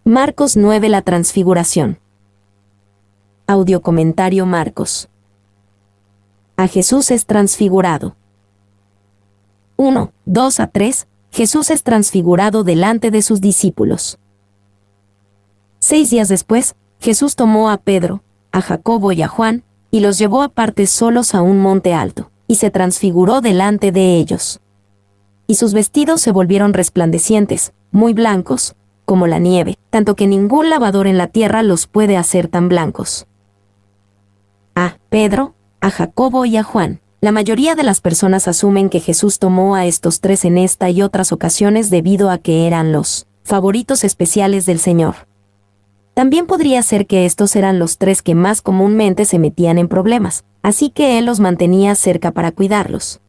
Marcos 9. La transfiguración. Audio comentario Marcos. A Jesús es transfigurado. 1, 2 a 3. Jesús es transfigurado delante de sus discípulos. 6 días después, Jesús tomó a Pedro, a Jacobo y a Juan, y los llevó aparte solos a un monte alto, y se transfiguró delante de ellos. Y sus vestidos se volvieron resplandecientes, muy blancos, como la nieve, tanto que ningún lavador en la tierra los puede hacer tan blancos. A Pedro, a Jacobo y a Juan. La mayoría de las personas asumen que Jesús tomó a estos tres en esta y otras ocasiones debido a que eran los favoritos especiales del Señor. También podría ser que estos eran los tres que más comúnmente se metían en problemas, así que Él los mantenía cerca para cuidarlos.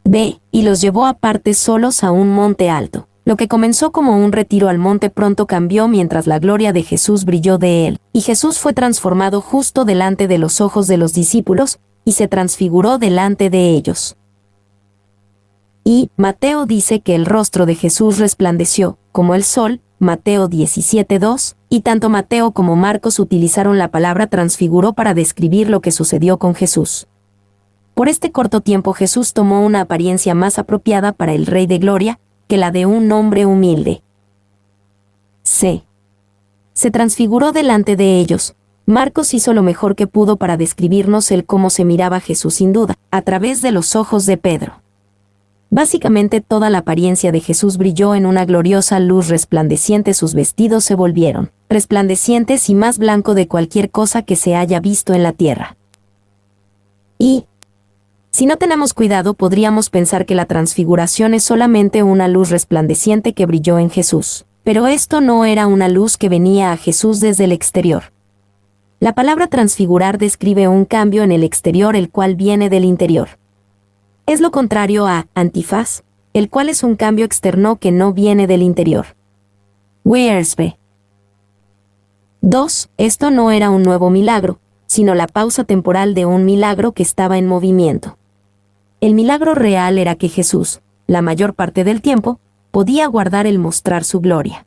B. Y los llevó aparte solos a un monte alto. Lo que comenzó como un retiro al monte pronto cambió mientras la gloria de Jesús brilló de él, y Jesús fue transformado justo delante de los ojos de los discípulos, y se transfiguró delante de ellos. Y Mateo dice que el rostro de Jesús resplandeció, como el sol, Mateo 17:2, y tanto Mateo como Marcos utilizaron la palabra transfiguró para describir lo que sucedió con Jesús. Por este corto tiempo Jesús tomó una apariencia más apropiada para el Rey de Gloria, que la de un hombre humilde. C. Se transfiguró delante de ellos. Marcos hizo lo mejor que pudo para describirnos el cómo se miraba Jesús sin duda, a través de los ojos de Pedro. Básicamente toda la apariencia de Jesús brilló en una gloriosa luz resplandeciente, sus vestidos se volvieron resplandecientes y más blanco de cualquier cosa que se haya visto en la tierra. Y si no tenemos cuidado podríamos pensar que la transfiguración es solamente una luz resplandeciente que brilló en Jesús, pero esto no era una luz que venía a Jesús desde el exterior. La palabra transfigurar describe un cambio en el exterior el cual viene del interior. Es lo contrario a antifaz, el cual es un cambio externo que no viene del interior. Wiersbe. 2. Esto no era un nuevo milagro, sino la pausa temporal de un milagro que estaba en movimiento. El milagro real era que Jesús, la mayor parte del tiempo, podía guardar el mostrar su gloria.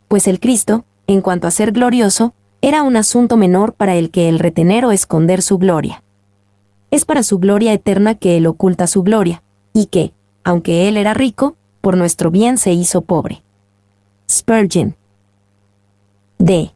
Pues el Cristo, en cuanto a ser glorioso, era un asunto menor para el que el retener o esconder su gloria. Es para su gloria eterna que Él oculta su gloria, y que, aunque Él era rico, por nuestro bien se hizo pobre. Spurgeon. D.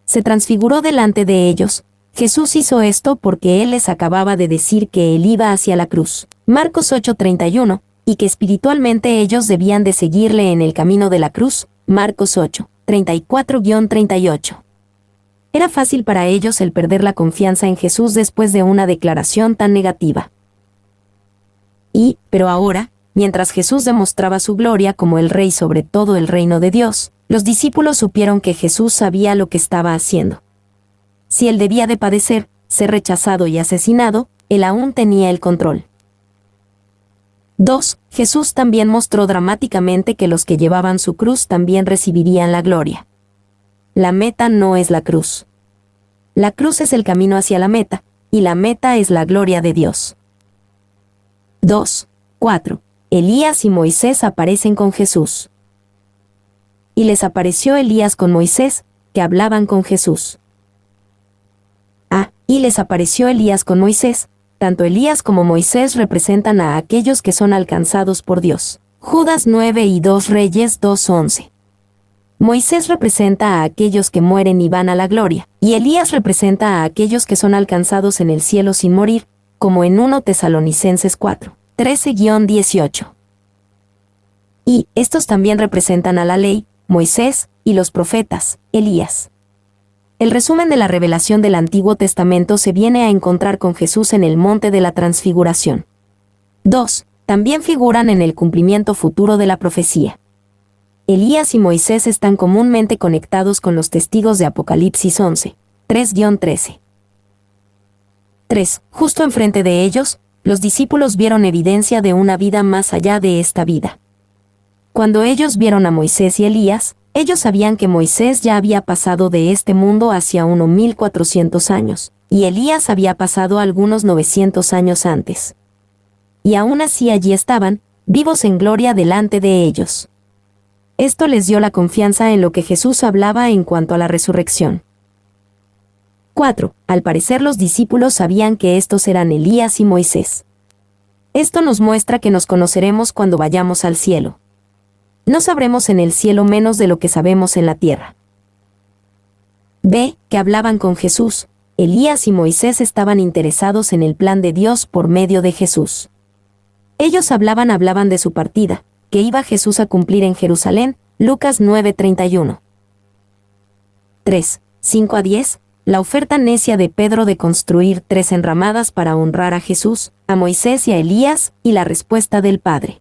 Se transfiguró delante de ellos. Jesús hizo esto porque Él les acababa de decir que Él iba hacia la cruz, Marcos 8:31, y que espiritualmente ellos debían de seguirle en el camino de la cruz, Marcos 8:34-38. Era fácil para ellos el perder la confianza en Jesús después de una declaración tan negativa. Pero ahora, mientras Jesús demostraba su gloria como el Rey sobre todo el reino de Dios, los discípulos supieron que Jesús sabía lo que estaba haciendo. Si Él debía de padecer, ser rechazado y asesinado, Él aún tenía el control. 2. Jesús también mostró dramáticamente que los que llevaban su cruz también recibirían la gloria. La meta no es la cruz. La cruz es el camino hacia la meta, y la meta es la gloria de Dios. 2. 4. Elías y Moisés aparecen con Jesús. Y les apareció Elías con Moisés, que hablaban con Jesús. Y les apareció Elías con Moisés. Tanto Elías como Moisés representan a aquellos que son alcanzados por Dios. Judas 9 y 2 Reyes 2:11. Moisés representa a aquellos que mueren y van a la gloria, y Elías representa a aquellos que son alcanzados en el cielo sin morir, como en 1 Tesalonicenses 4:13-18. Y estos también representan a la ley, Moisés, y los profetas, Elías. El resumen de la revelación del Antiguo Testamento se viene a encontrar con Jesús en el monte de la transfiguración. 2. También figuran en el cumplimiento futuro de la profecía. Elías y Moisés están comúnmente conectados con los testigos de Apocalipsis 11:3-13. 3. Justo enfrente de ellos, los discípulos vieron evidencia de una vida más allá de esta vida. Cuando ellos vieron a Moisés y Elías, ellos sabían que Moisés ya había pasado de este mundo hacia unos 1400 años, y Elías había pasado algunos 900 años antes. Y aún así allí estaban, vivos en gloria delante de ellos. Esto les dio la confianza en lo que Jesús hablaba en cuanto a la resurrección. 4. Al parecer los discípulos sabían que estos eran Elías y Moisés. Esto nos muestra que nos conoceremos cuando vayamos al cielo. No sabremos en el cielo menos de lo que sabemos en la tierra. B. Que hablaban con Jesús. Elías y Moisés estaban interesados en el plan de Dios por medio de Jesús. Ellos hablaban de su partida, que iba Jesús a cumplir en Jerusalén, Lucas 9:31. 3. 5-10. La oferta necia de Pedro de construir 3 enramadas para honrar a Jesús, a Moisés y a Elías, y la respuesta del Padre.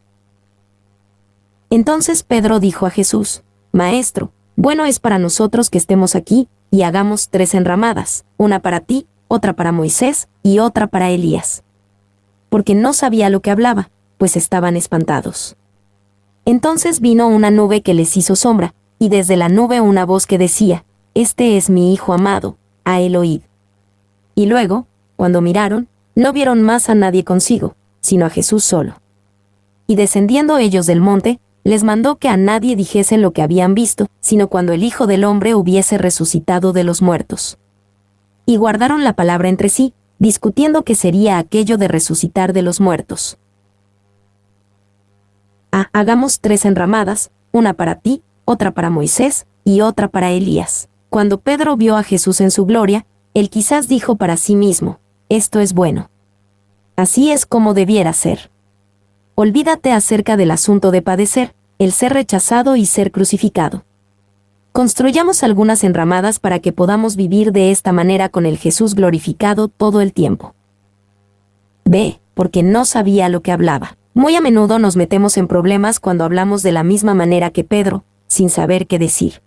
Entonces Pedro dijo a Jesús: Maestro, bueno es para nosotros que estemos aquí, y hagamos 3 enramadas, una para ti, otra para Moisés, y otra para Elías. Porque no sabía lo que hablaba, pues estaban espantados. Entonces vino una nube que les hizo sombra, y desde la nube una voz que decía: Este es mi Hijo amado, a él oíd. Y luego, cuando miraron, no vieron más a nadie consigo, sino a Jesús solo. Y descendiendo ellos del monte, les mandó que a nadie dijesen lo que habían visto, sino cuando el Hijo del Hombre hubiese resucitado de los muertos. Y guardaron la palabra entre sí, discutiendo qué sería aquello de resucitar de los muertos. Hagamos 3 enramadas, una para ti, otra para Moisés, y otra para Elías. Cuando Pedro vio a Jesús en su gloria, él quizás dijo para sí mismo: esto es bueno. Así es como debiera ser. Olvídate acerca del asunto de padecer, el ser rechazado y ser crucificado. Construyamos algunas enramadas para que podamos vivir de esta manera con el Jesús glorificado todo el tiempo. B. Porque no sabía lo que hablaba. Muy a menudo nos metemos en problemas cuando hablamos de la misma manera que Pedro, sin saber qué decir.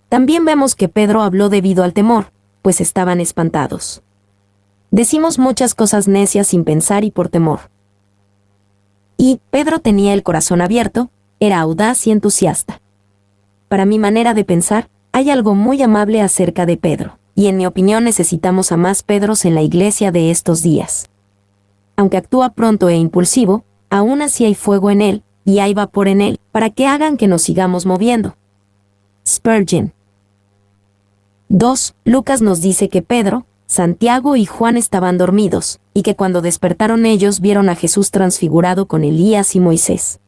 También vemos que Pedro habló debido al temor, pues estaban espantados. Decimos muchas cosas necias sin pensar y por temor. Y Pedro tenía el corazón abierto, era audaz y entusiasta. Para mi manera de pensar, hay algo muy amable acerca de Pedro, y en mi opinión necesitamos a más Pedros en la iglesia de estos días. Aunque actúa pronto e impulsivo, aún así hay fuego en él, y hay vapor en él, para que hagan que nos sigamos moviendo. Spurgeon. 2. Lucas nos dice que Pedro, Santiago y Juan estaban dormidos, y que cuando despertaron ellos vieron a Jesús transfigurado con Elías y Moisés.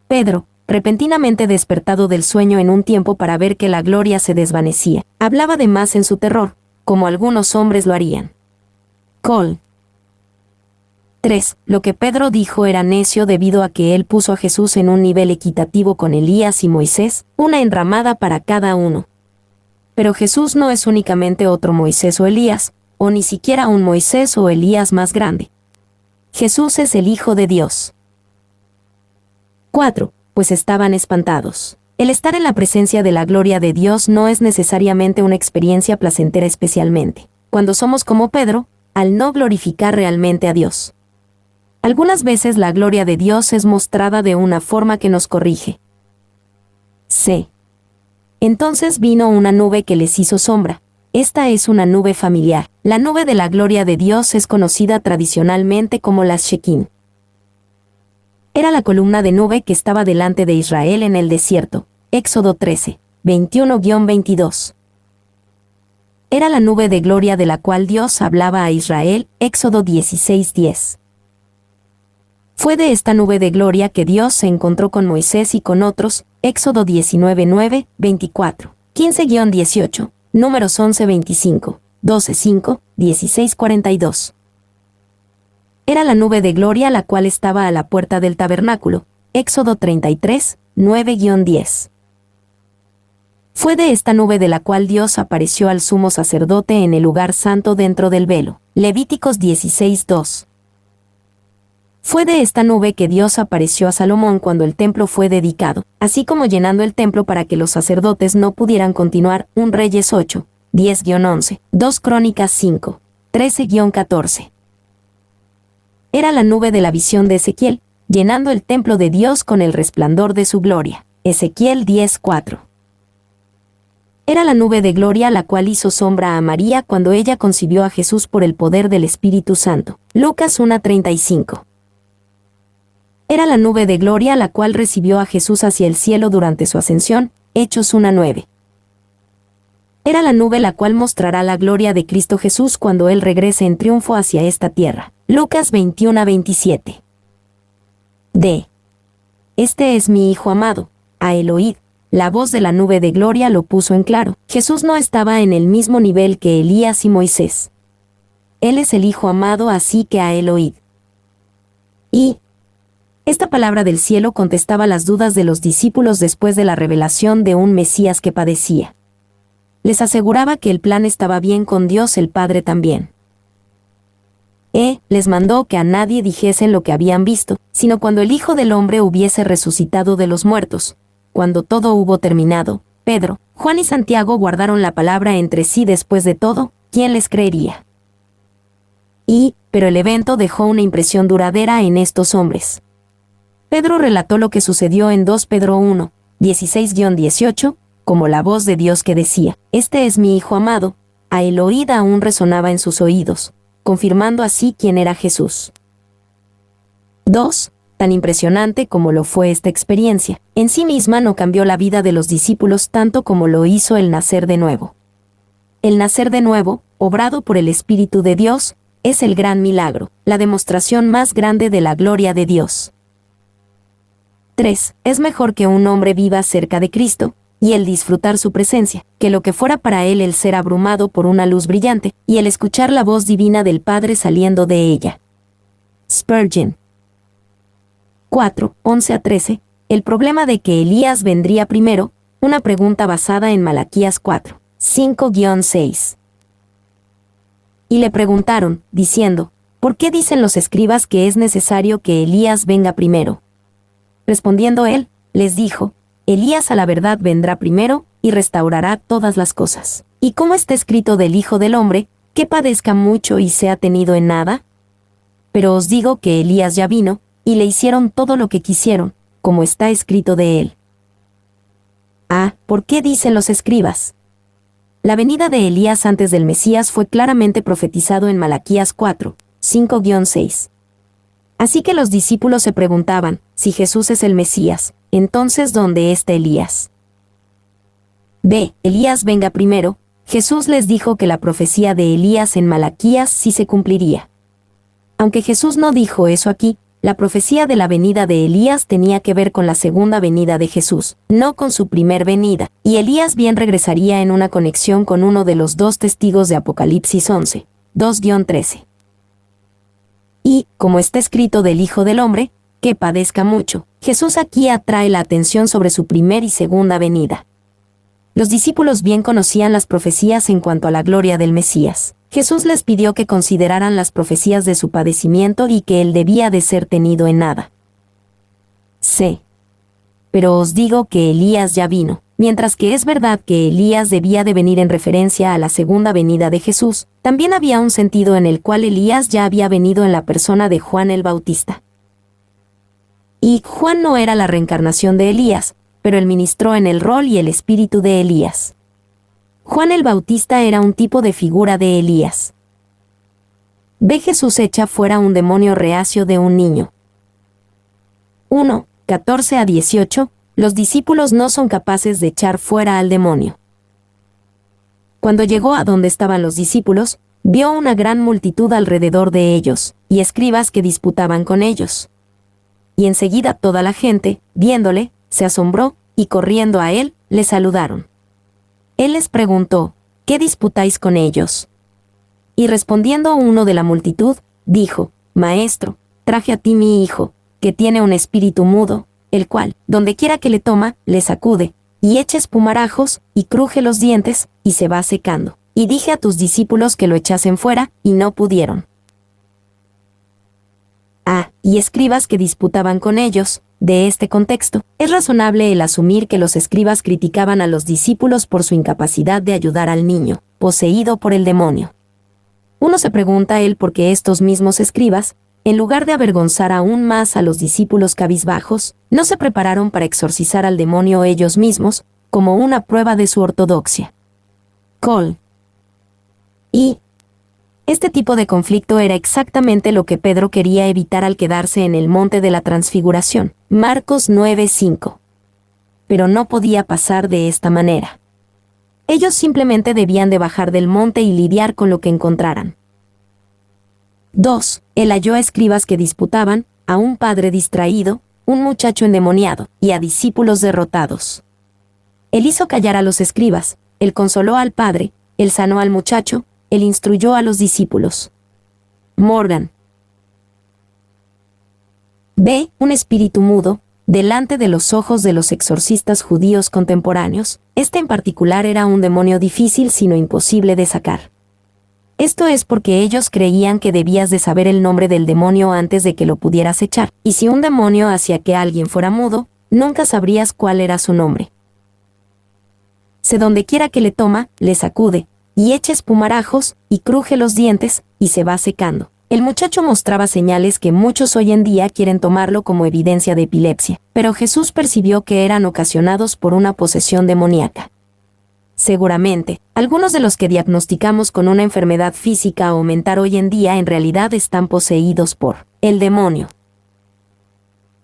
Pedro, repentinamente despertado del sueño en un tiempo para ver que la gloria se desvanecía, hablaba de más en su terror, como algunos hombres lo harían. Cole. 3. Lo que Pedro dijo era necio debido a que él puso a Jesús en un nivel equitativo con Elías y Moisés, una enramada para cada uno. Pero Jesús no es únicamente otro Moisés o Elías, o ni siquiera un Moisés o Elías más grande. Jesús es el Hijo de Dios. 4. Pues estaban espantados. El estar en la presencia de la gloria de Dios no es necesariamente una experiencia placentera, especialmente cuando somos como Pedro, al no glorificar realmente a Dios. Algunas veces la gloria de Dios es mostrada de una forma que nos corrige. C. Entonces vino una nube que les hizo sombra. Esta es una nube familiar. La nube de la gloria de Dios es conocida tradicionalmente como las Shekin. Era la columna de nube que estaba delante de Israel en el desierto. Éxodo 13, 21-22. Era la nube de gloria de la cual Dios hablaba a Israel. Éxodo 16:10. Fue de esta nube de gloria que Dios se encontró con Moisés y con otros. Éxodo 19:9, 24, 15-18, Números 11:25, 12:5, 16:42. Era la nube de gloria la cual estaba a la puerta del tabernáculo. Éxodo 33, 9-10. Fue de esta nube de la cual Dios apareció al sumo sacerdote en el lugar santo dentro del velo. Levíticos 16:2. Fue de esta nube que Dios apareció a Salomón cuando el templo fue dedicado, así como llenando el templo para que los sacerdotes no pudieran continuar. 1 Reyes 8, 10-11, 2 Crónicas 5, 13-14. Era la nube de la visión de Ezequiel, llenando el templo de Dios con el resplandor de su gloria. Ezequiel 10:4. Era la nube de gloria la cual hizo sombra a María cuando ella concibió a Jesús por el poder del Espíritu Santo. Lucas 1:35. Era la nube de gloria la cual recibió a Jesús hacia el cielo durante su ascensión, Hechos 1:9. Era la nube la cual mostrará la gloria de Cristo Jesús cuando Él regrese en triunfo hacia esta tierra. Lucas 21:27. D. Este es mi Hijo amado, a él oíd. La voz de la nube de gloria lo puso en claro. Jesús no estaba en el mismo nivel que Elías y Moisés. Él es el Hijo amado, así que a él oíd. Y esta palabra del cielo contestaba las dudas de los discípulos después de la revelación de un Mesías que padecía. Les aseguraba que el plan estaba bien con Dios el Padre también. Les mandó que a nadie dijesen lo que habían visto, sino cuando el Hijo del Hombre hubiese resucitado de los muertos. Cuando todo hubo terminado, Pedro, Juan y Santiago guardaron la palabra entre sí. Después de todo, ¿quién les creería? Pero el evento dejó una impresión duradera en estos hombres. Pedro relató lo que sucedió en 2 Pedro 1, 16-18, como la voz de Dios que decía, «Este es mi Hijo amado», a él oíd aún resonaba en sus oídos, confirmando así quién era Jesús. 2. Tan impresionante como lo fue esta experiencia, en sí misma no cambió la vida de los discípulos tanto como lo hizo el nacer de nuevo. El nacer de nuevo, obrado por el Espíritu de Dios, es el gran milagro, la demostración más grande de la gloria de Dios. 3. Es mejor que un hombre viva cerca de Cristo, y el disfrutar su presencia, que lo que fuera para él el ser abrumado por una luz brillante, y el escuchar la voz divina del Padre saliendo de ella. Spurgeon. 4, 11-13, el problema de que Elías vendría primero, una pregunta basada en Malaquías 4, 5-6. Y le preguntaron, diciendo, ¿por qué dicen los escribas que es necesario que Elías venga primero? Respondiendo él, les dijo, Elías a la verdad vendrá primero, y restaurará todas las cosas. ¿Y cómo está escrito del Hijo del Hombre, que padezca mucho y sea tenido en nada? Pero os digo que Elías ya vino, y le hicieron todo lo que quisieron, como está escrito de él. ¿Por qué dicen los escribas? La venida de Elías antes del Mesías fue claramente profetizado en Malaquías 4, 5-6. Así que los discípulos se preguntaban, si Jesús es el Mesías, entonces ¿dónde está Elías? B. Elías venga primero. Jesús les dijo que la profecía de Elías en Malaquías sí se cumpliría. Aunque Jesús no dijo eso aquí, la profecía de la venida de Elías tenía que ver con la segunda venida de Jesús, no con su primer venida, y Elías bien regresaría en una conexión con uno de los dos testigos de Apocalipsis 11, 2-13. Y, como está escrito del Hijo del Hombre, que padezca mucho, Jesús aquí atrae la atención sobre su primer y segunda venida. Los discípulos bien conocían las profecías en cuanto a la gloria del Mesías. Jesús les pidió que consideraran las profecías de su padecimiento y que él debía de ser tenido en nada. C. Pero os digo que Elías ya vino. Mientras que es verdad que Elías debía de venir en referencia a la segunda venida de Jesús, también había un sentido en el cual Elías ya había venido en la persona de Juan el Bautista. Y Juan no era la reencarnación de Elías, pero él ministró en el rol y el espíritu de Elías. Juan el Bautista era un tipo de figura de Elías. Ve Jesús echa fuera un demonio reacio de un niño. 1, 14-18, los discípulos no son capaces de echar fuera al demonio. Cuando llegó a donde estaban los discípulos, vio una gran multitud alrededor de ellos, y escribas que disputaban con ellos. Y enseguida toda la gente, viéndole, se asombró, y corriendo a él, le saludaron. Él les preguntó, ¿qué disputáis con ellos? Y respondiendo uno de la multitud, dijo, Maestro, traje a ti mi hijo, que tiene un espíritu mudo, el cual, donde quiera que le toma, le sacude, y echa espumarajos, y cruje los dientes, y se va secando. Y dije a tus discípulos que lo echasen fuera, y no pudieron. Y escribas que disputaban con ellos. De este contexto, es razonable el asumir que los escribas criticaban a los discípulos por su incapacidad de ayudar al niño, poseído por el demonio. Uno se pregunta el por qué estos mismos escribas, en lugar de avergonzar aún más a los discípulos cabizbajos, no se prepararon para exorcizar al demonio ellos mismos, como una prueba de su ortodoxia. Cole. Este tipo de conflicto era exactamente lo que Pedro quería evitar al quedarse en el monte de la Transfiguración. Marcos 9:5. Pero no podía pasar de esta manera. Ellos simplemente debían de bajar del monte y lidiar con lo que encontraran. 2. Él halló a escribas que disputaban, a un padre distraído, un muchacho endemoniado, y a discípulos derrotados. Él hizo callar a los escribas, él consoló al padre, él sanó al muchacho, él instruyó a los discípulos. Morgan. B. Un espíritu mudo, delante de los ojos de los exorcistas judíos contemporáneos, este en particular era un demonio difícil sino imposible de sacar. Esto es porque ellos creían que debías de saber el nombre del demonio antes de que lo pudieras echar, y si un demonio hacía que alguien fuera mudo, nunca sabrías cuál era su nombre. Donde quiera que le toma, le sacude, y echa espumarajos, y cruje los dientes, y se va secando. El muchacho mostraba señales que muchos hoy en día quieren tomarlo como evidencia de epilepsia, pero Jesús percibió que eran ocasionados por una posesión demoníaca. Seguramente, algunos de los que diagnosticamos con una enfermedad física o mental hoy en día en realidad están poseídos por el demonio.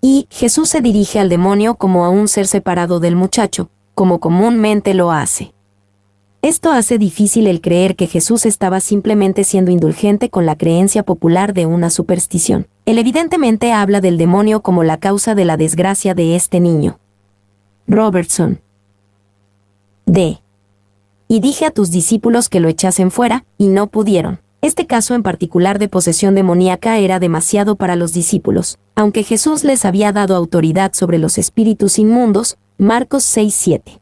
Y Jesús se dirige al demonio como a un ser separado del muchacho, como comúnmente lo hace. Esto hace difícil el creer que Jesús estaba simplemente siendo indulgente con la creencia popular de una superstición. Él evidentemente habla del demonio como la causa de la desgracia de este niño. Robertson. D. Y dije a tus discípulos que lo echasen fuera, y no pudieron. Este caso en particular de posesión demoníaca era demasiado para los discípulos, aunque Jesús les había dado autoridad sobre los espíritus inmundos, Marcos 6:7.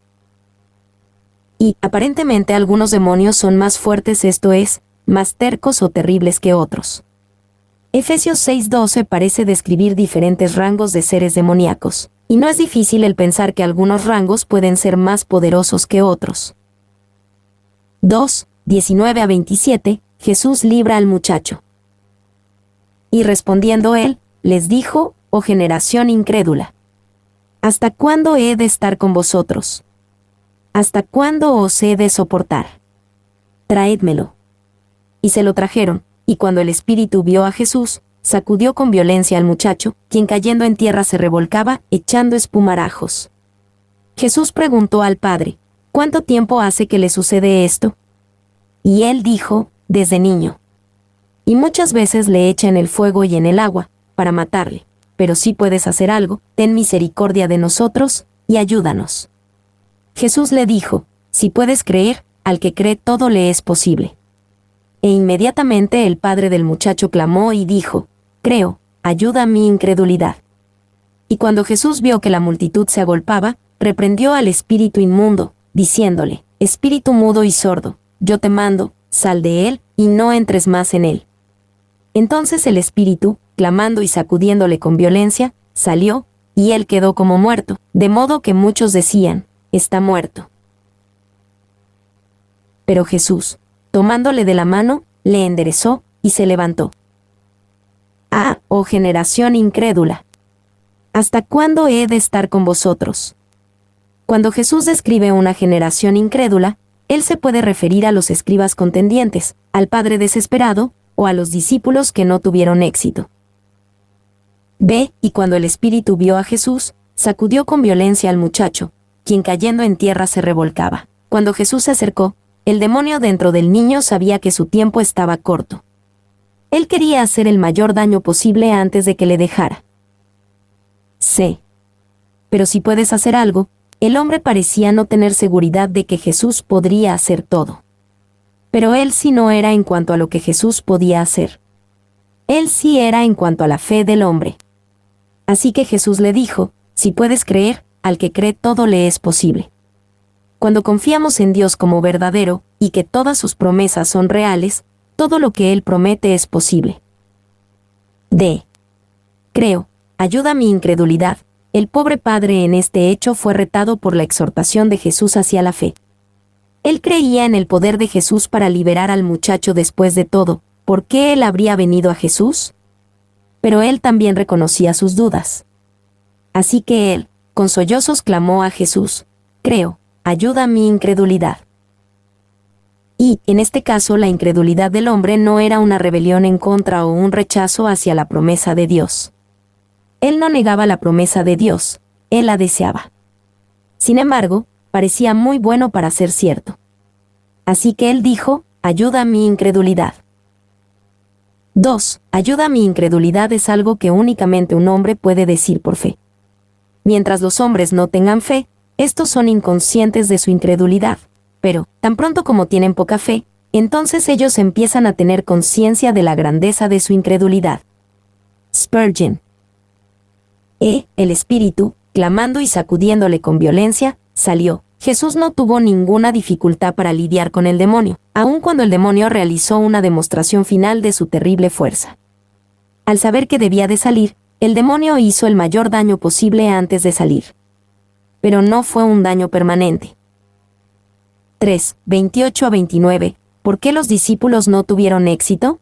Y, aparentemente algunos demonios son más fuertes, esto es, más tercos o terribles que otros. Efesios 6:12 parece describir diferentes rangos de seres demoníacos, y no es difícil el pensar que algunos rangos pueden ser más poderosos que otros. 2:19-27, Jesús libra al muchacho. Y respondiendo él, les dijo, oh generación incrédula, ¿hasta cuándo he de estar con vosotros? ¿Hasta cuándo os he de soportar? Traédmelo. Y se lo trajeron, y cuando el espíritu vio a Jesús, sacudió con violencia al muchacho, quien cayendo en tierra se revolcaba, echando espumarajos. Jesús preguntó al padre, ¿cuánto tiempo hace que le sucede esto? Y él dijo, desde niño. Y muchas veces le echa en el fuego y en el agua, para matarle. Pero si puedes hacer algo, ten misericordia de nosotros, y ayúdanos. Jesús le dijo, si puedes creer, al que cree todo le es posible. E inmediatamente el padre del muchacho clamó y dijo, creo, ayuda mi incredulidad. Y cuando Jesús vio que la multitud se agolpaba, reprendió al espíritu inmundo, diciéndole, espíritu mudo y sordo, yo te mando, sal de él, y no entres más en él. Entonces el espíritu, clamando y sacudiéndole con violencia, salió, y él quedó como muerto, de modo que muchos decían, está muerto. Pero Jesús, tomándole de la mano, le enderezó, y se levantó. Ah, oh generación incrédula, ¿hasta cuándo he de estar con vosotros? Cuando Jesús describe una generación incrédula, él se puede referir a los escribas contendientes, al padre desesperado, o a los discípulos que no tuvieron éxito. B. Y cuando el espíritu vio a Jesús, sacudió con violencia al muchacho, quien cayendo en tierra se revolcaba. Cuando Jesús se acercó, el demonio dentro del niño sabía que su tiempo estaba corto. Él quería hacer el mayor daño posible antes de que le dejara. C. Pero si puedes hacer algo, el hombre parecía no tener seguridad de que Jesús podría hacer todo. Pero él sí no era en cuanto a lo que Jesús podía hacer. Él sí era en cuanto a la fe del hombre. Así que Jesús le dijo, si puedes creer, al que cree todo le es posible. Cuando confiamos en Dios como verdadero, y que todas sus promesas son reales, todo lo que Él promete es posible. D. Creo, ayuda mi incredulidad. El pobre padre en este hecho fue retado por la exhortación de Jesús hacia la fe. Él creía en el poder de Jesús para liberar al muchacho después de todo. ¿Por qué él habría venido a Jesús? Pero él también reconocía sus dudas. Así que él, con sollozos clamó a Jesús, creo, ayuda mi incredulidad. Y, en este caso, la incredulidad del hombre no era una rebelión en contra o un rechazo hacia la promesa de Dios. Él no negaba la promesa de Dios, él la deseaba. Sin embargo, parecía muy bueno para ser cierto. Así que él dijo, ayuda a mi incredulidad. 2. Ayuda a mi incredulidad es algo que únicamente un hombre puede decir por fe. Mientras los hombres no tengan fe, estos son inconscientes de su incredulidad, pero, tan pronto como tienen poca fe, entonces ellos empiezan a tener conciencia de la grandeza de su incredulidad. Spurgeon. El espíritu, clamando y sacudiéndole con violencia, salió. Jesús no tuvo ninguna dificultad para lidiar con el demonio, aun cuando el demonio realizó una demostración final de su terrible fuerza. Al saber que debía de salir, el demonio hizo el mayor daño posible antes de salir. Pero no fue un daño permanente. 3, 28 a 29. ¿Por qué los discípulos no tuvieron éxito?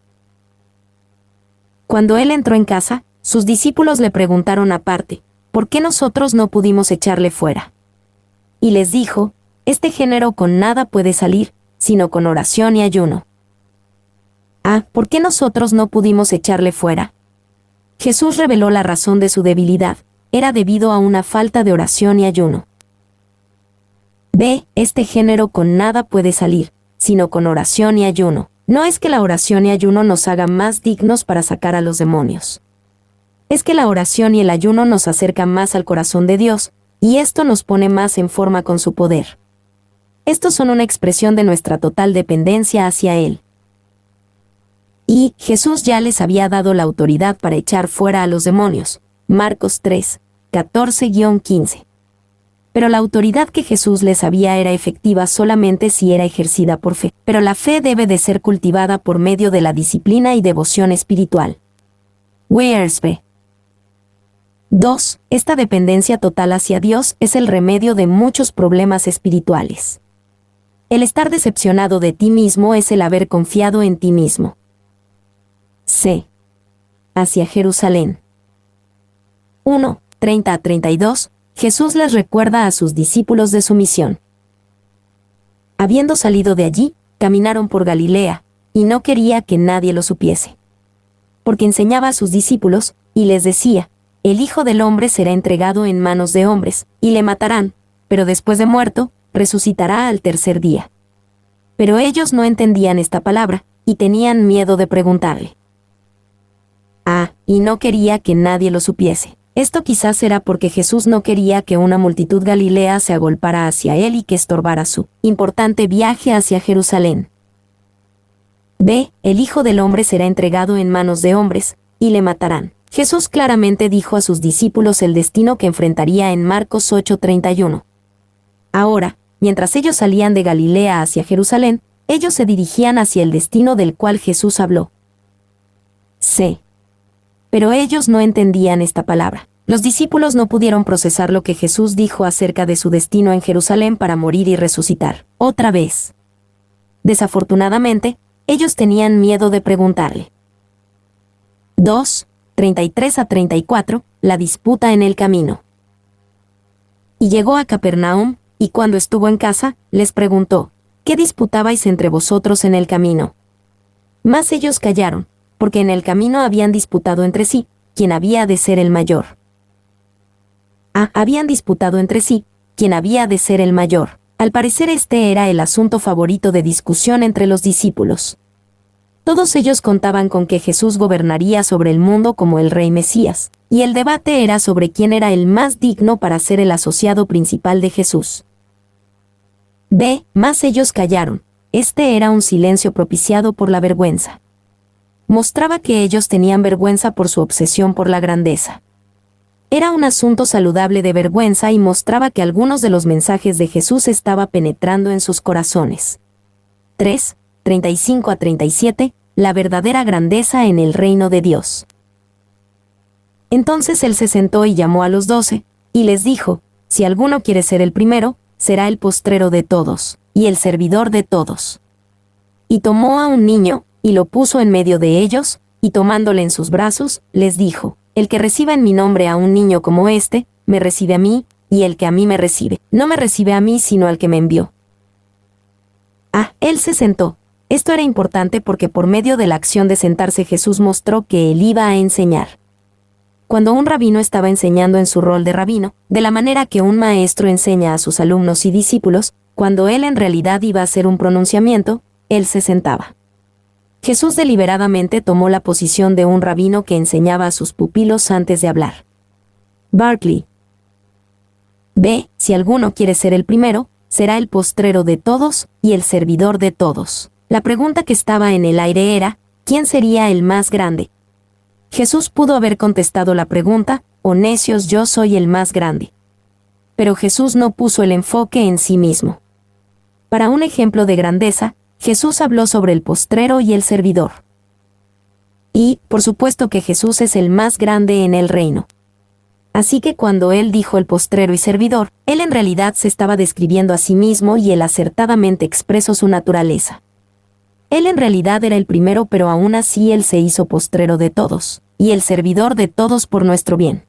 Cuando él entró en casa, sus discípulos le preguntaron aparte, ¿por qué nosotros no pudimos echarle fuera? Y les dijo, este género con nada puede salir, sino con oración y ayuno. ¿Por qué nosotros no pudimos echarle fuera? Jesús reveló la razón de su debilidad, era debido a una falta de oración y ayuno. Este género con nada puede salir, sino con oración y ayuno. No es que la oración y ayuno nos hagan más dignos para sacar a los demonios. Es que la oración y el ayuno nos acercan más al corazón de Dios, y esto nos pone más en forma con su poder. Estos son una expresión de nuestra total dependencia hacia Él. Y Jesús ya les había dado la autoridad para echar fuera a los demonios. Marcos 3, 14-15. Pero la autoridad que Jesús les había era efectiva solamente si era ejercida por fe. Pero la fe debe de ser cultivada por medio de la disciplina y devoción espiritual. Wiersbe. 2. Esta dependencia total hacia Dios es el remedio de muchos problemas espirituales. El estar decepcionado de ti mismo es el haber confiado en ti mismo. C. Hacia Jerusalén. 1, 30 a 32. Jesús les recuerda a sus discípulos de su misión. Habiendo salido de allí, caminaron por Galilea, y no quería que nadie lo supiese. Porque enseñaba a sus discípulos, y les decía, el Hijo del Hombre será entregado en manos de hombres, y le matarán, pero después de muerto, resucitará al tercer día. Pero ellos no entendían esta palabra, y tenían miedo de preguntarle. Y no quería que nadie lo supiese. Esto quizás era porque Jesús no quería que una multitud galilea se agolpara hacia él y que estorbara su importante viaje hacia Jerusalén. El Hijo del Hombre será entregado en manos de hombres, y le matarán. Jesús claramente dijo a sus discípulos el destino que enfrentaría en Marcos 8:31. Ahora, mientras ellos salían de Galilea hacia Jerusalén, ellos se dirigían hacia el destino del cual Jesús habló. Pero ellos no entendían esta palabra. Los discípulos no pudieron procesar lo que Jesús dijo acerca de su destino en Jerusalén para morir y resucitar, otra vez. Desafortunadamente, ellos tenían miedo de preguntarle. 2, 33 a 34, la disputa en el camino. Y llegó a Capernaum, y cuando estuvo en casa, les preguntó, ¿qué disputabais entre vosotros en el camino? Mas ellos callaron, porque en el camino habían disputado entre sí, quién había de ser el mayor. Habían disputado entre sí, quién había de ser el mayor. Al parecer este era el asunto favorito de discusión entre los discípulos. Todos ellos contaban con que Jesús gobernaría sobre el mundo como el Rey Mesías, y el debate era sobre quién era el más digno para ser el asociado principal de Jesús. Mas ellos callaron. Este era un silencio propiciado por la vergüenza. Mostraba que ellos tenían vergüenza por su obsesión por la grandeza. Era un asunto saludable de vergüenza y mostraba que algunos de los mensajes de Jesús estaba penetrando en sus corazones. 3, 35 a 37, la verdadera grandeza en el reino de Dios. Entonces él se sentó y llamó a los 12, y les dijo, si alguno quiere ser el primero, será el postrero de todos, y el servidor de todos. Y tomó a un niño, y lo puso en medio de ellos, y tomándole en sus brazos, les dijo, el que reciba en mi nombre a un niño como este, me recibe a mí, y el que a mí me recibe, no me recibe a mí sino al que me envió. Él se sentó. Esto era importante porque por medio de la acción de sentarse Jesús mostró que él iba a enseñar. Cuando un rabino estaba enseñando en su rol de rabino, de la manera que un maestro enseña a sus alumnos y discípulos, cuando él en realidad iba a hacer un pronunciamiento, él se sentaba. Jesús deliberadamente tomó la posición de un rabino que enseñaba a sus pupilos antes de hablar. Barclay. B. Si alguno quiere ser el primero, será el postrero de todos y el servidor de todos. La pregunta que estaba en el aire era, ¿quién sería el más grande? Jesús pudo haber contestado la pregunta, «Oh necios, yo soy el más grande». Pero Jesús no puso el enfoque en sí mismo. Para un ejemplo de grandeza, Jesús habló sobre el postrero y el servidor. Y, por supuesto que Jesús es el más grande en el reino. Así que cuando él dijo el postrero y servidor, él en realidad se estaba describiendo a sí mismo y él acertadamente expresó su naturaleza. Él en realidad era el primero, pero aún así él se hizo postrero de todos, y el servidor de todos por nuestro bien.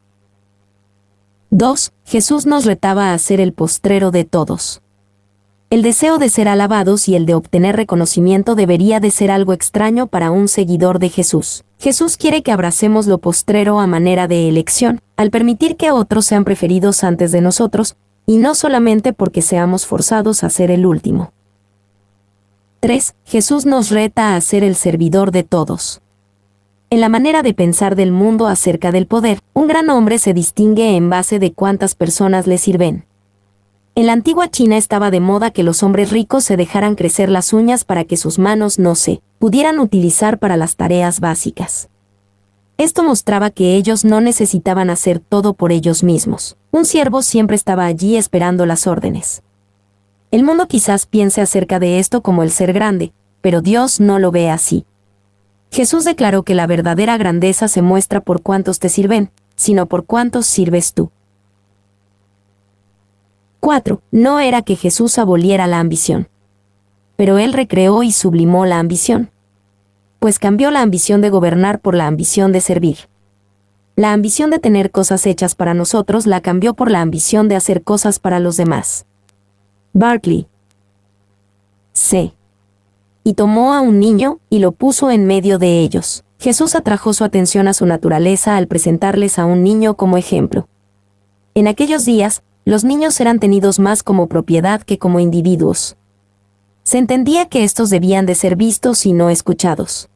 2. Jesús nos retaba a ser el postrero de todos. El deseo de ser alabados y el de obtener reconocimiento debería de ser algo extraño para un seguidor de Jesús. Jesús quiere que abracemos lo postrero a manera de elección, al permitir que otros sean preferidos antes de nosotros, y no solamente porque seamos forzados a ser el último. 3. Jesús nos reta a ser el servidor de todos. En la manera de pensar del mundo acerca del poder, un gran hombre se distingue en base de cuántas personas le sirven. En la antigua China estaba de moda que los hombres ricos se dejaran crecer las uñas para que sus manos no se pudieran utilizar para las tareas básicas. Esto mostraba que ellos no necesitaban hacer todo por ellos mismos. Un siervo siempre estaba allí esperando las órdenes. El mundo quizás piense acerca de esto como el ser grande, pero Dios no lo ve así. Jesús declaró que la verdadera grandeza se muestra por cuántos te sirven, sino por cuántos sirves tú. 4. No era que Jesús aboliera la ambición. Pero él recreó y sublimó la ambición. Pues cambió la ambición de gobernar por la ambición de servir. La ambición de tener cosas hechas para nosotros la cambió por la ambición de hacer cosas para los demás. Barclay. C. Y tomó a un niño y lo puso en medio de ellos. Jesús atrajo su atención a su naturaleza al presentarles a un niño como ejemplo. En aquellos días, los niños eran tenidos más como propiedad que como individuos. Se entendía que estos debían de ser vistos y no escuchados.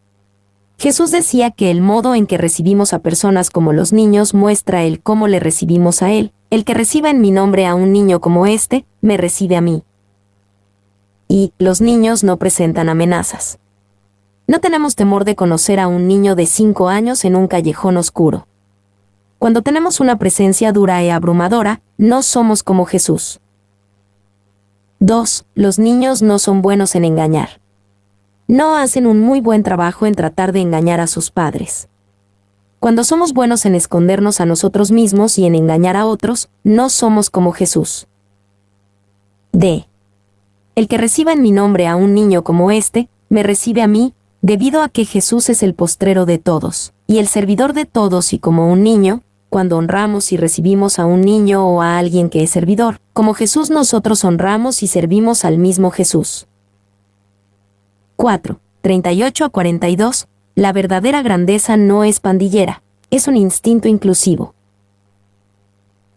Jesús decía que el modo en que recibimos a personas como los niños muestra el cómo le recibimos a Él. El que reciba en mi nombre a un niño como este, me recibe a mí. Y los niños no presentan amenazas. No tenemos temor de conocer a un niño de 5 años en un callejón oscuro. Cuando tenemos una presencia dura y abrumadora, no somos como Jesús. 2. Los niños no son buenos en engañar. No hacen un muy buen trabajo en tratar de engañar a sus padres. Cuando somos buenos en escondernos a nosotros mismos y en engañar a otros, no somos como Jesús. D. El que reciba en mi nombre a un niño como este, me recibe a mí, debido a que Jesús es el postrero de todos, y el servidor de todos y como un niño, cuando honramos y recibimos a un niño o a alguien que es servidor, como Jesús nosotros honramos y servimos al mismo Jesús. 4. 38 a 42. La verdadera grandeza no es pandillera, es un instinto inclusivo.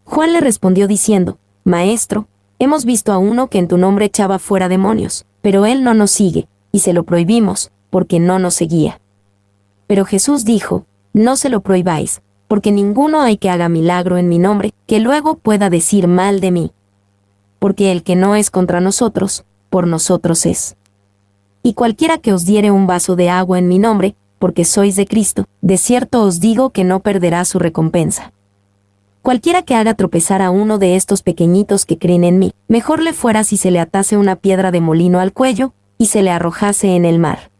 Juan le respondió diciendo, Maestro, hemos visto a uno que en tu nombre echaba fuera demonios, pero él no nos sigue, y se lo prohibimos, porque no nos seguía. Pero Jesús dijo, no se lo prohibáis, porque ninguno hay que haga milagro en mi nombre, que luego pueda decir mal de mí. Porque el que no es contra nosotros, por nosotros es. Y cualquiera que os diere un vaso de agua en mi nombre, porque sois de Cristo, de cierto os digo que no perderá su recompensa. Cualquiera que haga tropezar a uno de estos pequeñitos que creen en mí, mejor le fuera si se le atase una piedra de molino al cuello, y se le arrojase en el mar.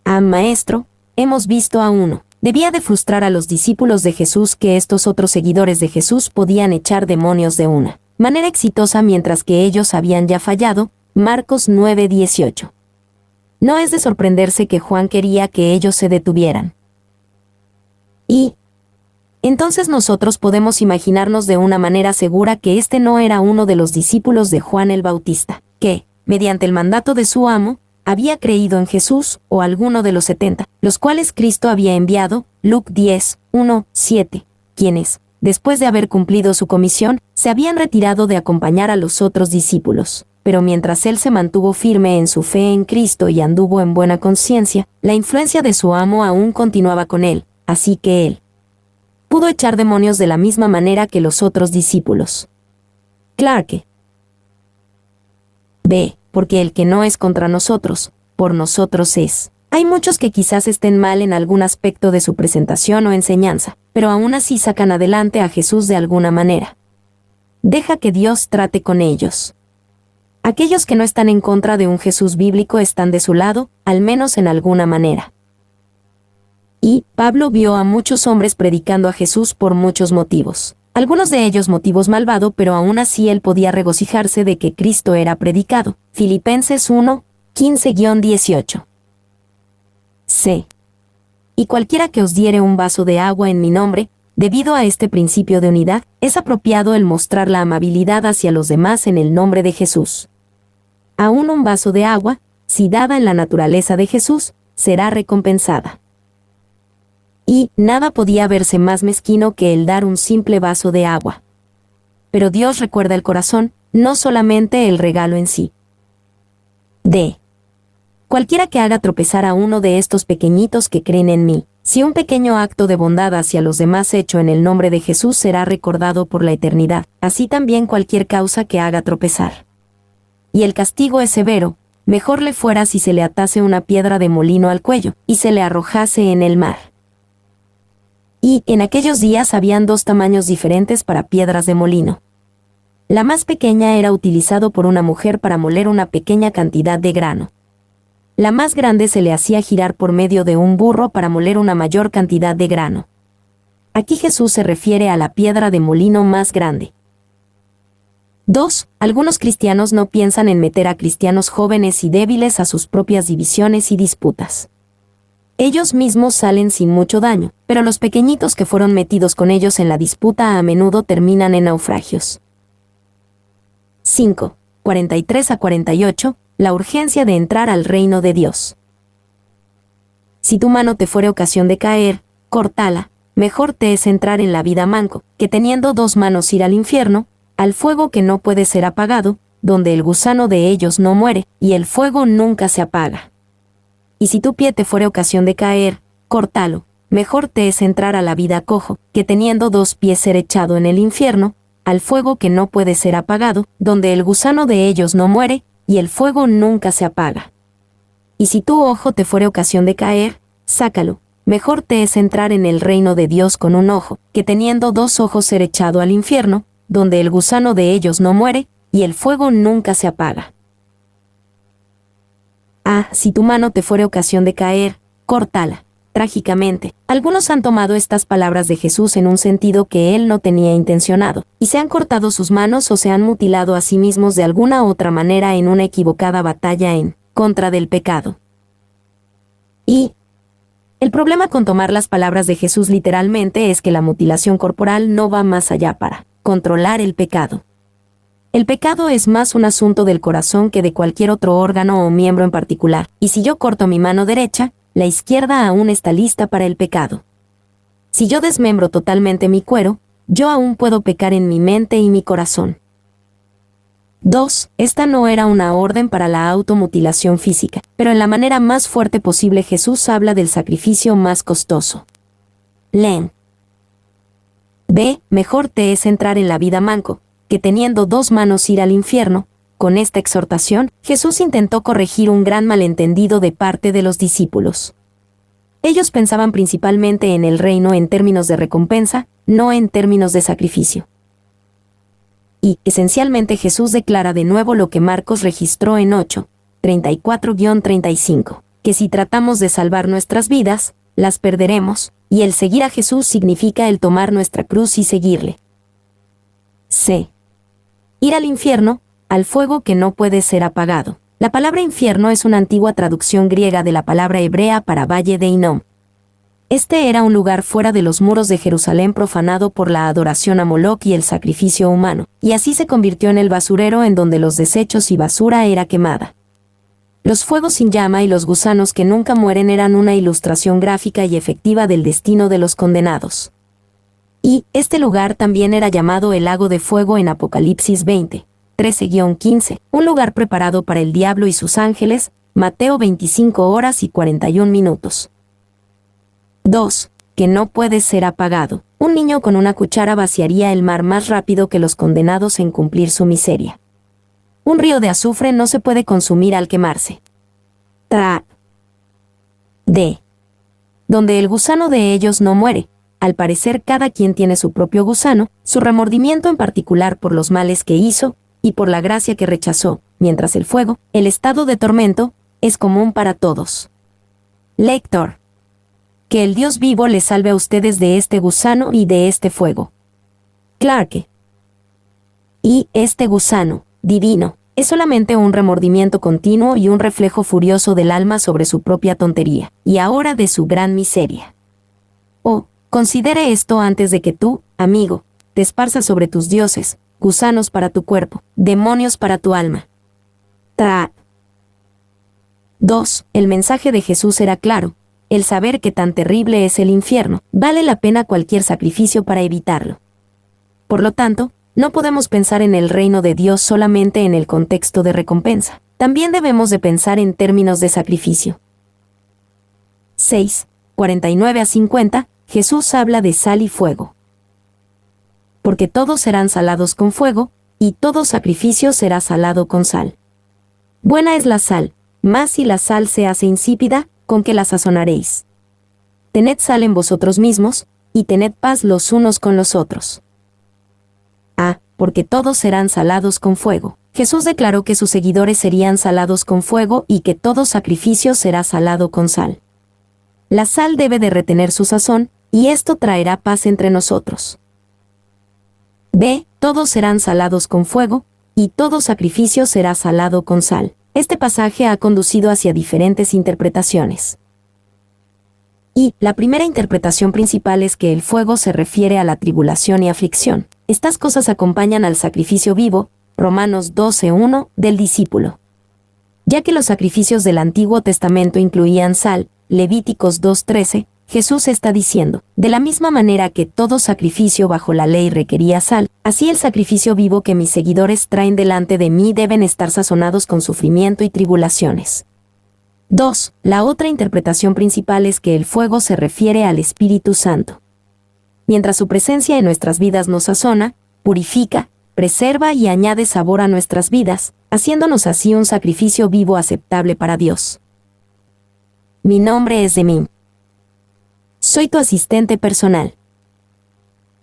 Maestro, hemos visto a uno. Debía de frustrar a los discípulos de Jesús que estos otros seguidores de Jesús podían echar demonios de una manera exitosa mientras que ellos habían ya fallado. Marcos 9:18. No es de sorprenderse que Juan quería que ellos se detuvieran. Y entonces nosotros podemos imaginarnos de una manera segura que este no era uno de los discípulos de Juan el Bautista, que mediante el mandato de su amo, había creído en Jesús o alguno de los 70, los cuales Cristo había enviado, Luke 10, 1, 7, quienes, después de haber cumplido su comisión, se habían retirado de acompañar a los otros discípulos. Pero mientras él se mantuvo firme en su fe en Cristo y anduvo en buena conciencia, la influencia de su amo aún continuaba con él, así que él pudo echar demonios de la misma manera que los otros discípulos. Clarke. B. Porque el que no es contra nosotros, por nosotros es. Hay muchos que quizás estén mal en algún aspecto de su presentación o enseñanza, pero aún así sacan adelante a Jesús de alguna manera. Deja que Dios trate con ellos. Aquellos que no están en contra de un Jesús bíblico están de su lado, al menos en alguna manera. Y Pablo vio a muchos hombres predicando a Jesús por muchos motivos. Algunos de ellos motivos malvados, pero aún así él podía regocijarse de que Cristo era predicado. Filipenses 1, 15-18. C. Y cualquiera que os diere un vaso de agua en mi nombre, debido a este principio de unidad, es apropiado el mostrar la amabilidad hacia los demás en el nombre de Jesús. Aún un vaso de agua, si dada en la naturaleza de Jesús, será recompensada. Y nada podía verse más mezquino que el dar un simple vaso de agua. Pero Dios recuerda el corazón, no solamente el regalo en sí. D. Cualquiera que haga tropezar a uno de estos pequeñitos que creen en mí, si un pequeño acto de bondad hacia los demás hecho en el nombre de Jesús será recordado por la eternidad, así también cualquier causa que haga tropezar. Y el castigo es severo, mejor le fuera si se le atase una piedra de molino al cuello, y se le arrojase en el mar. Y en aquellos días habían dos tamaños diferentes para piedras de molino. La más pequeña era utilizado por una mujer para moler una pequeña cantidad de grano. La más grande se le hacía girar por medio de un burro para moler una mayor cantidad de grano. Aquí Jesús se refiere a la piedra de molino más grande. 2. Algunos cristianos no piensan en meter a cristianos jóvenes y débiles a sus propias divisiones y disputas. Ellos mismos salen sin mucho daño, pero los pequeñitos que fueron metidos con ellos en la disputa a menudo terminan en naufragios. 5. 43-48. La urgencia de entrar al reino de Dios. Si tu mano te fuere ocasión de caer, córtala, mejor te es entrar en la vida manco, que teniendo dos manos ir al infierno, al fuego que no puede ser apagado, donde el gusano de ellos no muere, y el fuego nunca se apaga. Y si tu pie te fuere ocasión de caer, córtalo, mejor te es entrar a la vida cojo, que teniendo dos pies ser echado en el infierno, al fuego que no puede ser apagado, donde el gusano de ellos no muere, y el fuego nunca se apaga. Y si tu ojo te fuere ocasión de caer, sácalo, mejor te es entrar en el reino de Dios con un ojo, que teniendo dos ojos ser echado al infierno, donde el gusano de ellos no muere, y el fuego nunca se apaga. Si tu mano te fuere ocasión de caer, córtala. Trágicamente, algunos han tomado estas palabras de Jesús en un sentido que él no tenía intencionado, y se han cortado sus manos o se han mutilado a sí mismos de alguna otra manera en una equivocada batalla en contra del pecado. Y el problema con tomar las palabras de Jesús literalmente es que la mutilación corporal no va más allá para controlar el pecado. El pecado es más un asunto del corazón que de cualquier otro órgano o miembro en particular, y si yo corto mi mano derecha, la izquierda aún está lista para el pecado. Si yo desmembro totalmente mi cuero, yo aún puedo pecar en mi mente y mi corazón. 2. Esta no era una orden para la automutilación física, pero en la manera más fuerte posible Jesús habla del sacrificio más costoso. Len. B. Mejor te es entrar en la vida manco, que teniendo dos manos ir al infierno. Con esta exhortación, Jesús intentó corregir un gran malentendido de parte de los discípulos. Ellos pensaban principalmente en el reino en términos de recompensa, no en términos de sacrificio. Y, esencialmente Jesús declara de nuevo lo que Marcos registró en 8, 34-35, que si tratamos de salvar nuestras vidas, las perderemos, y el seguir a Jesús significa el tomar nuestra cruz y seguirle. C. Ir al infierno, al fuego que no puede ser apagado. La palabra infierno es una antigua traducción griega de la palabra hebrea para valle de Hinnom. Este era un lugar fuera de los muros de Jerusalén profanado por la adoración a Moloc y el sacrificio humano, y así se convirtió en el basurero en donde los desechos y basura era quemada. Los fuegos sin llama y los gusanos que nunca mueren eran una ilustración gráfica y efectiva del destino de los condenados. Y este lugar también era llamado el lago de fuego en Apocalipsis 20, 13-15, un lugar preparado para el diablo y sus ángeles, Mateo 25 horas y 41 minutos. 2. Que no puede ser apagado. Un niño con una cuchara vaciaría el mar más rápido que los condenados en cumplir su miseria. Un río de azufre no se puede consumir al quemarse. D. Donde el gusano de ellos no muere. Al parecer cada quien tiene su propio gusano, su remordimiento en particular por los males que hizo, y por la gracia que rechazó, mientras el fuego, el estado de tormento, es común para todos. Lector. Que el Dios vivo les salve a ustedes de este gusano y de este fuego. Clarke. Y este gusano, divino, es solamente un remordimiento continuo y un reflejo furioso del alma sobre su propia tontería, y ahora de su gran miseria. Oh, considere esto antes de que tú, amigo, te esparzas sobre tus dioses, gusanos para tu cuerpo, demonios para tu alma. 2. El mensaje de Jesús era claro. El saber que tan terrible es el infierno, vale la pena cualquier sacrificio para evitarlo. Por lo tanto, no podemos pensar en el reino de Dios solamente en el contexto de recompensa. También debemos de pensar en términos de sacrificio. 6. 49-50, Jesús habla de sal y fuego. Porque todos serán salados con fuego, y todo sacrificio será salado con sal. Buena es la sal, mas si la sal se hace insípida, ¿con qué la sazonaréis? Tened sal en vosotros mismos, y tened paz los unos con los otros. Porque todos serán salados con fuego. Jesús declaró que sus seguidores serían salados con fuego y que todo sacrificio será salado con sal. La sal debe de retener su sazón, y esto traerá paz entre nosotros. B. Todos serán salados con fuego, y todo sacrificio será salado con sal. Este pasaje ha conducido hacia diferentes interpretaciones. Y la primera interpretación principal es que el fuego se refiere a la tribulación y aflicción. Estas cosas acompañan al sacrificio vivo, Romanos 12:1, del discípulo. Ya que los sacrificios del Antiguo Testamento incluían sal, Levíticos 2:13, Jesús está diciendo, de la misma manera que todo sacrificio bajo la ley requería sal, así el sacrificio vivo que mis seguidores traen delante de mí deben estar sazonados con sufrimiento y tribulaciones. 2. La otra interpretación principal es que el fuego se refiere al Espíritu Santo. Mientras su presencia en nuestras vidas nos sazona, purifica, preserva y añade sabor a nuestras vidas, haciéndonos así un sacrificio vivo aceptable para Dios. Mi nombre es Demim. Soy tu asistente personal.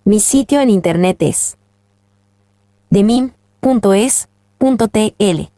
Mi sitio en internet es demim.es.tl.